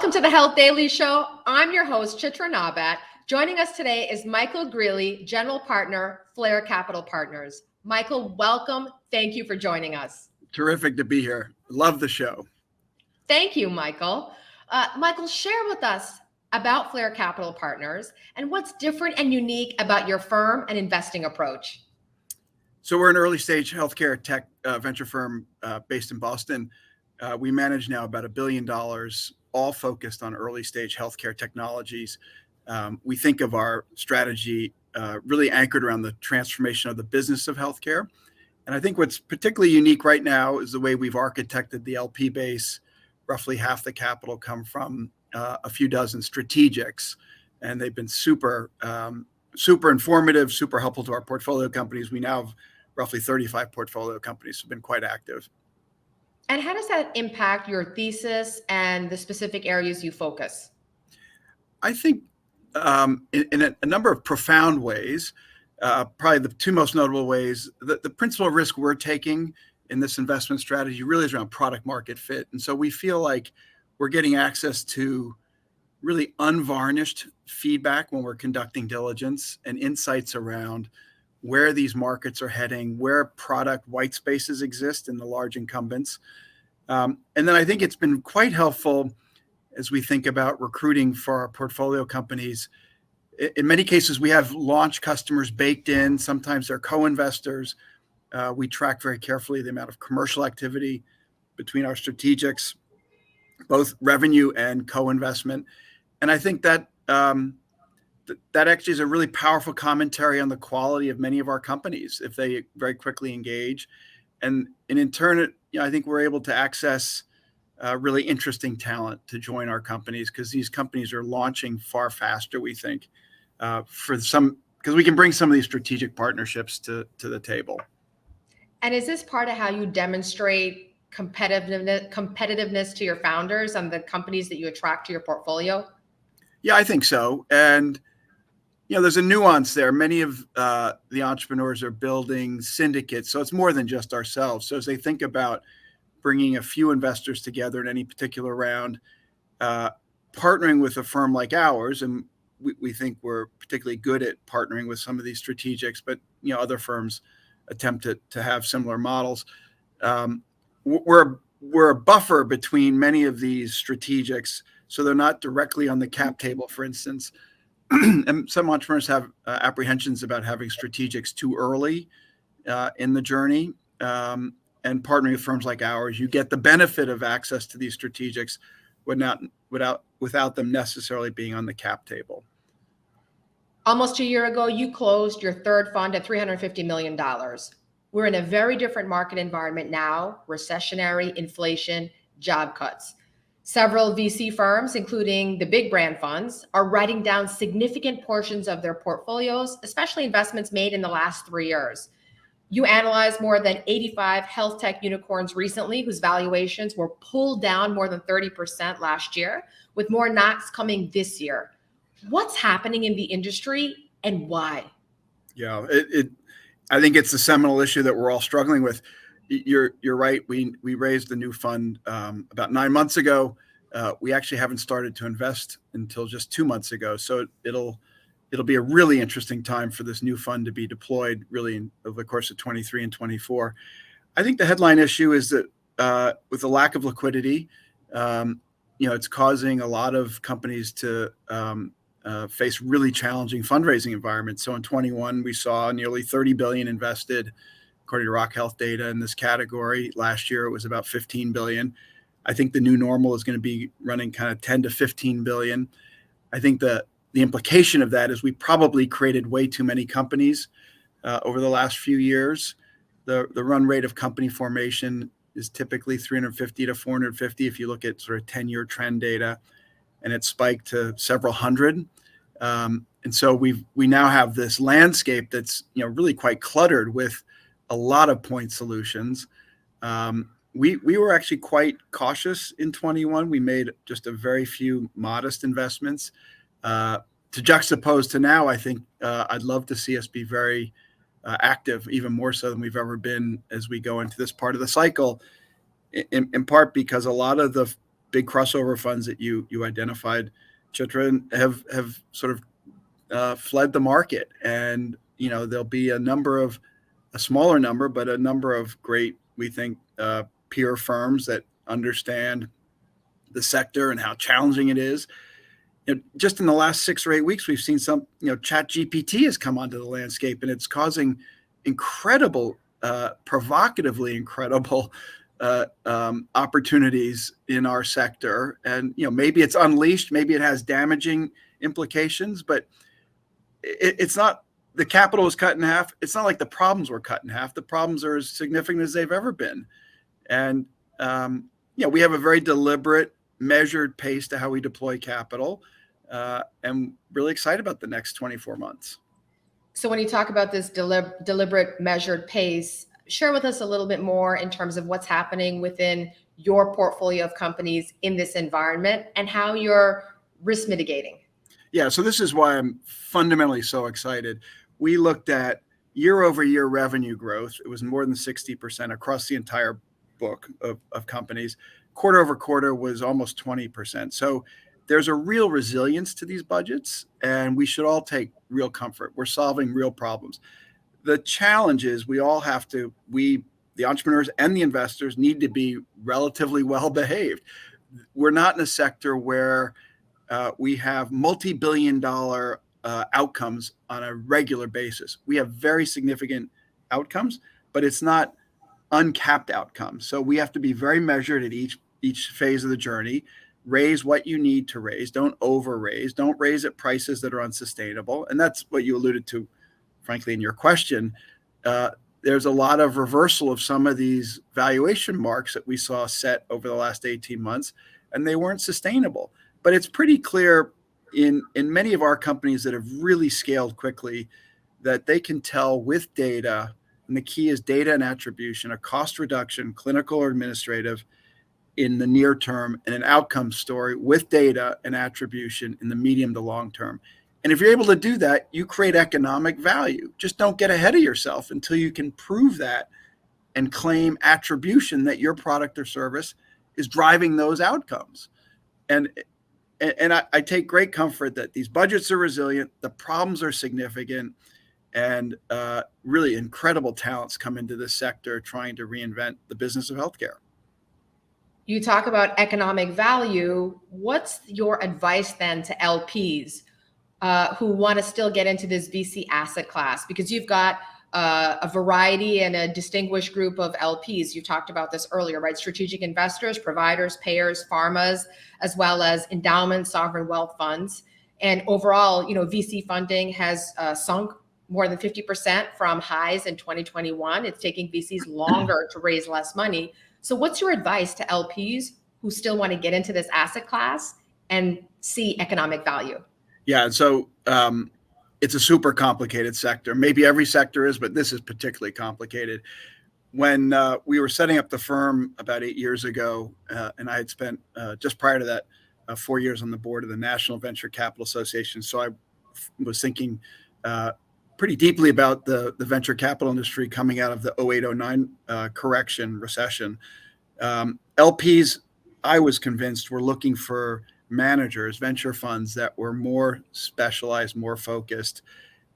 Welcome to the Health Daily Show. I'm your host, Chitra Nabat. Joining us today is Michael Greeley, General Partner, Flair Capital Partners. Michael, welcome. Thank you for joining us. Terrific to be here. Love the show. Thank you, Michael. Michael, share with us about Flair Capital Partners and what's different and unique about your firm and investing approach. So we're an early stage healthcare tech venture firm based in Boston. We manage now about $1 billion, all focused on early stage healthcare technologies. We think of our strategy really anchored around the transformation of the business of healthcare. And I think what's particularly unique right now is the way we've architected the LP base. Roughly half the capital come from a few dozen strategics, and they've been super informative, super helpful to our portfolio companies. We now have roughly 35 portfolio companies who've been quite active. And how does that impact your thesis and the specific areas you focus? I think in a number of profound ways, probably the two most notable ways, the principal risk we're taking in this investment strategy really is around product market fit. And so we feel like we're getting access to really unvarnished feedback when we're conducting diligence and insights around where these markets are heading, where product white spaces exist in the large incumbents. And then I think it's been quite helpful as we think about recruiting for our portfolio companies. In many cases, we have launch customers baked in. Sometimes they're co-investors. We track very carefully the amount of commercial activity between our strategics, both revenue and co-investment. And I think that that actually is a really powerful commentary on the quality of many of our companies if they very quickly engage. And in turn, I think we're able to access really interesting talent to join our companies because these companies are launching far faster, we think, because we can bring some of these strategic partnerships to the table. And is this part of how you demonstrate competitiveness to your founders and the companies that you attract to your portfolio? Yeah, I think so. And there's a nuance there. Many of the entrepreneurs are building syndicates, so it's more than just ourselves. So as they think about bringing a few investors together in any particular round, partnering with a firm like ours, and we think we're particularly good at partnering with some of these strategics, but other firms attempt to have similar models. We're a buffer between many of these strategics, so they're not directly on the cap table, for instance. And some entrepreneurs have apprehensions about having strategics too early in the journey. And partnering with firms like ours, you get the benefit of access to these strategics without them necessarily being on the cap table. Almost a year ago, you closed your third fund at $350 million. We're in a very different market environment now, recessionary, inflation, job cuts. Several VC firms, including the big brand funds, are writing down significant portions of their portfolios, especially investments made in the last 3 years. You analyzed more than 85 health tech unicorns recently, whose valuations were pulled down more than 30% last year, with more knocks coming this year. What's happening in the industry and why? Yeah, I think it's a seminal issue that we're all struggling with. You're right. We raised the new fund about 9 months ago. We actually haven't started to invest until just 2 months ago. So it'll be a really interesting time for this new fund to be deployed really over the course of 23 and 24. I think the headline issue is that with the lack of liquidity, it's causing a lot of companies to face really challenging fundraising environments. So in 21, we saw nearly $30 billion invested, according to Rock Health data, in this category. Last year, it was about $15 billion. I think the new normal is going to be running kind of 10 to 15 billion. I think the implication of that is we probably created way too many companies over the last few years. The run rate of company formation is typically 350 to 450 if you look at sort of 10-year trend data, and it spiked to several hundred. And so we now have this landscape that's really quite cluttered with a lot of point solutions. We were actually quite cautious in 21. We made just a very few modest investments. To juxtapose to now, I think I'd love to see us be very active, even more so than we've ever been as we go into this part of the cycle, in part because a lot of the big crossover funds that you identified, Chitra, have sort of fled the market. And there'll be a smaller number, but a number of great, we think, peer firms that understand the sector and how challenging it is. Just in the last 6 or 8 weeks, we've seen Chat GPT has come onto the landscape, and it's causing incredible, provocatively incredible opportunities in our sector. And maybe it's unleashed, maybe it has damaging implications, but it's not. The capital was cut in half. It's not like the problems were cut in half. The problems are as significant as they've ever been. And we have a very deliberate, measured pace to how we deploy capital, and really excited about the next 24 months. So when you talk about this deliberate, measured pace, share with us a little bit more in terms of what's happening within your portfolio of companies in this environment and how you're risk mitigating. Yeah, so this is why I'm fundamentally so excited. We looked at year-over-year revenue growth. It was more than 60% across the entire book of companies. Quarter over quarter was almost 20%. So there's a real resilience to these budgets, and we should all take real comfort. We're solving real problems. The challenge is we, the entrepreneurs and the investors, need to be relatively well behaved. We're not in a sector where we have multi-billion-dollar outcomes on a regular basis. We have very significant outcomes, but it's not uncapped outcomes. So we have to be very measured at each phase of the journey. Raise what you need to raise. Don't over raise. Don't raise at prices that are unsustainable. And that's what you alluded to, frankly, in your question. There's a lot of reversal of some of these valuation marks that we saw set over the last 18 months, and they weren't sustainable. But it's pretty clear in many of our companies that have really scaled quickly that they can tell with data, and the key is data and attribution, a cost reduction, clinical or administrative, in the near term, and an outcome story with data and attribution in the medium to long term. And if you're able to do that, you create economic value. Just don't get ahead of yourself until you can prove that and claim attribution that your product or service is driving those outcomes. And I take great comfort that these budgets are resilient, the problems are significant, and really incredible talents come into this sector trying to reinvent the business of healthcare. You talk about economic value. What's your advice then to LPs who want to still get into this VC asset class? Because you've got a variety and a distinguished group of LPs. You talked about this earlier, right? Strategic investors, providers, payers, pharmas, as well as endowments, sovereign wealth funds. And overall, VC funding has sunk more than 50% from highs in 2021. It's taking VCs longer to raise less money. So what's your advice to LPs who still want to get into this asset class and see economic value? Yeah, so it's a super complicated sector. Maybe every sector is, but this is particularly complicated. When we were setting up the firm about 8 years ago, and I had spent just prior to that 4 years on the board of the National Venture Capital Association, so I was thinking pretty deeply about the venture capital industry coming out of the 08-09 recession. LPs, I was convinced, were looking for managers, venture funds that were more specialized, more focused.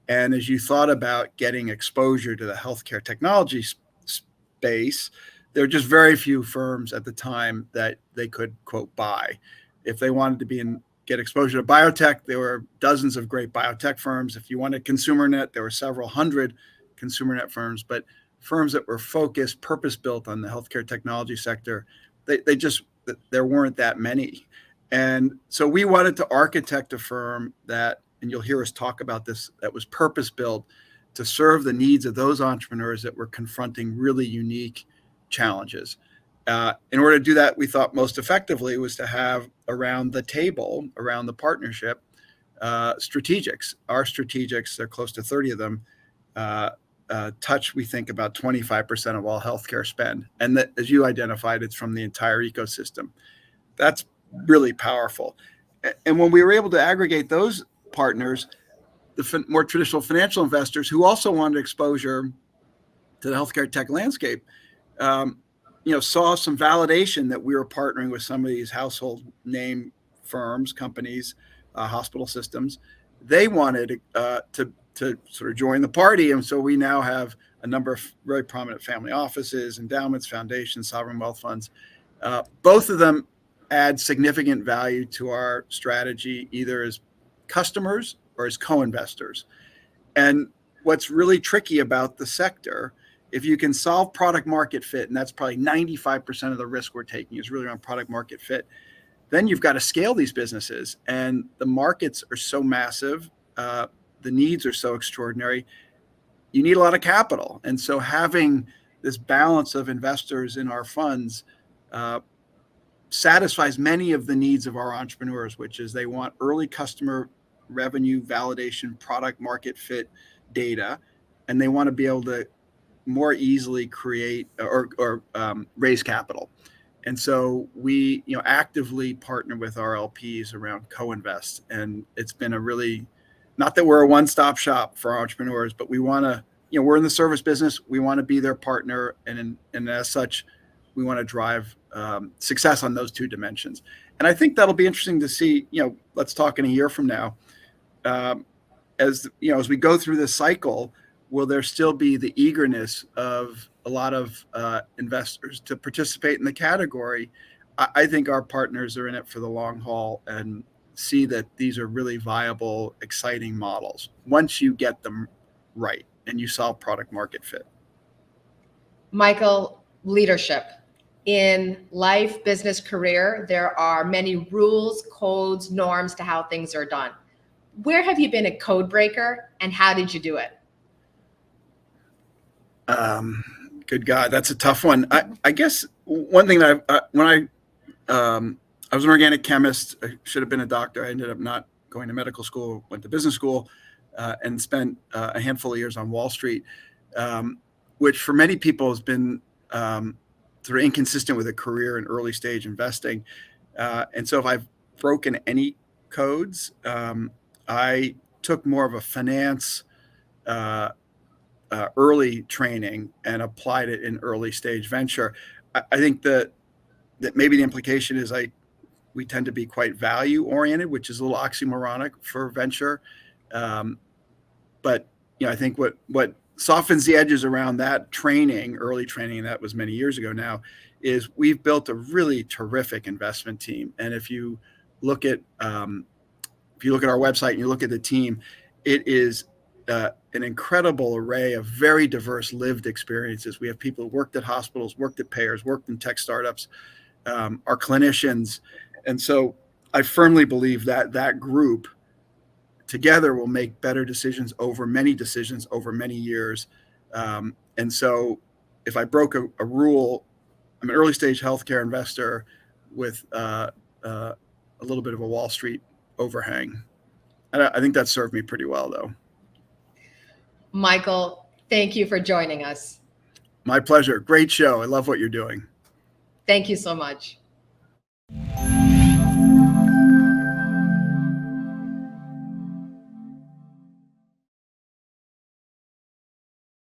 And as you thought about getting exposure to the healthcare technology space, there were just very few firms at the time that they could, quote, buy. If they wanted to get exposure to biotech, there were dozens of great biotech firms. If you wanted consumer net, there were several hundred consumer net firms, but firms that were focused, purpose-built on the healthcare technology sector, there weren't that many. And so we wanted to architect a firm that, and you'll hear us talk about this, that was purpose-built to serve the needs of those entrepreneurs that were confronting really unique challenges. In order to do that, we thought most effectively was to have around the table, around the partnership, strategics. Our strategics, there are close to 30 of them, touch, we think, about 25% of all healthcare spend. And that, as you identified, it's from the entire ecosystem. That's really powerful. And when we were able to aggregate those partners, the more traditional financial investors who also wanted exposure to the healthcare tech landscape, saw some validation that we were partnering with some of these household name firms, companies, hospital systems. They wanted to sort of join the party, and so we now have a number of very prominent family offices, endowments, foundations, sovereign wealth funds. Both of them add significant value to our strategy, either as customers or as co-investors. And what's really tricky about the sector, if you can solve product market fit, and that's probably 95% of the risk we're taking is really around product market fit, then you've got to scale these businesses. And the markets are so massive, the needs are so extraordinary. You need a lot of capital. And so having this balance of investors in our funds satisfies many of the needs of our entrepreneurs, which is they want early customer revenue validation, product market fit data, and they want to be able to more easily create or raise capital. And so we actively partner with our LPs around co-invest, and it's been a really, not that we're a one-stop shop for entrepreneurs, but we want to, we're in the service business, we want to be their partner, and as such, we want to drive success on those two dimensions. And I think that'll be interesting to see. Let's talk in a year from now, as we go through this cycle, will there still be the eagerness of a lot of investors to participate in the category? I think our partners are in it for the long haul and see that these are really viable, exciting models once you get them right and you solve product market fit. Michael, leadership. In life, business, career, there are many rules, codes, norms to how things are done. Where have you been a code breaker, and how did you do it? Good God, that's a tough one. I guess one thing that when I was an organic chemist, I should have been a doctor. I ended up not going to medical school, went to business school, and spent a handful of years on Wall Street, which for many people has been sort of inconsistent with a career in early stage investing. And so if I've broken any codes, I took more of a finance early training and applied it in early stage venture. I think that maybe the implication is we tend to be quite value oriented, which is a little oxymoronic for venture. But I think what softens the edges around that training, early training, and that was many years ago now, is we've built a really terrific investment team. And if you look at our website and you look at the team, it is an incredible array of very diverse lived experiences. We have people who worked at hospitals, worked at payers, worked in tech startups, are clinicians. And so I firmly believe that that group together will make better decisions over many years. And so if I broke a rule, I'm an early stage healthcare investor with a little bit of a Wall Street overhang. And I think that served me pretty well, though. Michael, thank you for joining us. My pleasure. Great show. I love what you're doing. Thank you so much.